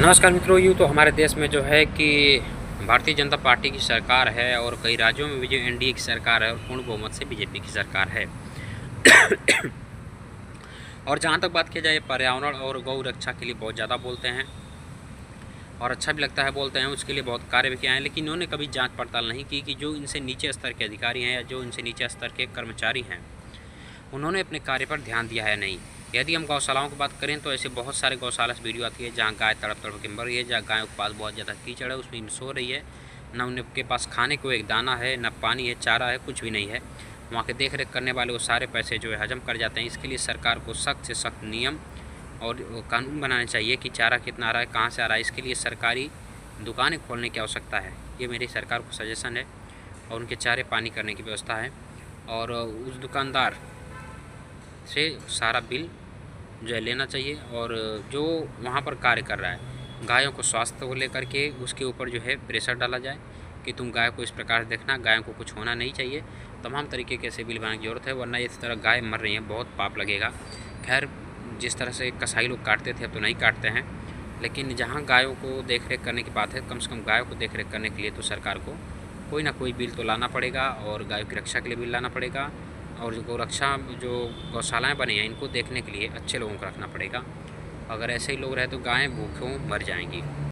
नमस्कार मित्रों, यूँ तो हमारे देश में जो है कि भारतीय जनता पार्टी की सरकार है और कई राज्यों में भी जो एनडीए की सरकार है और पूर्ण बहुमत से बीजेपी की सरकार है। और जहाँ तक बात की जाए, पर्यावरण और गौ रक्षा के लिए बहुत ज़्यादा बोलते हैं और अच्छा भी लगता है, बोलते हैं, उसके लिए बहुत कार्य भी किए हैं, लेकिन इन्होंने कभी जांच पड़ताल नहीं की कि जो इनसे नीचे स्तर के अधिकारी हैं या जो इनसे नीचे स्तर के कर्मचारी हैं उन्होंने अपने कार्य पर ध्यान दिया है नहीं। यदि हम गौशालाओं की बात करें तो ऐसे बहुत सारे गौशाला से वीडियो आती है जहाँ गाय तड़प तड़प के मर रही है, जहाँ गायों के पास बहुत ज़्यादा कीचड़ है, उसमें सो रही है, ना उनके पास खाने को एक दाना है, ना पानी है, चारा है, कुछ भी नहीं है। वहाँ के देख रेख करने वाले वो सारे पैसे जो है हजम कर जाते हैं। इसके लिए सरकार को सख्त से सख्त नियम और कानून बनाने चाहिए कि चारा कितना आ रहा है, कहाँ से आ रहा है। इसके लिए सरकारी दुकानें खोलने की आवश्यकता है। ये मेरी सरकार को सजेशन है। और उनके चारे पानी करने की व्यवस्था है और उस दुकानदार से सारा बिल जो है लेना चाहिए। और जो वहाँ पर कार्य कर रहा है, गायों को स्वास्थ्य को लेकर के उसके ऊपर जो है प्रेशर डाला जाए कि तुम गाय को इस प्रकार देखना, गायों को कुछ होना नहीं चाहिए। तमाम तरीके के ऐसे बिल बनाने की ज़रूरत है, वरना इस तरह गाय मर रही हैं, बहुत पाप लगेगा। खैर, जिस तरह से कसाई लोग काटते थे अब तो नहीं काटते हैं, लेकिन जहाँ गायों को देख रेख करने की बात है, कम से कम गायों को देख रेख करने के लिए तो सरकार को कोई ना कोई बिल तो लाना पड़ेगा और गायों की रक्षा के लिए बिल लाना पड़ेगा। और जो गौरक्षा जो गौशालाएँ बनी हैं इनको देखने के लिए अच्छे लोगों को रखना पड़ेगा। अगर ऐसे ही लोग रहे तो गायें भूखों मर जाएंगी।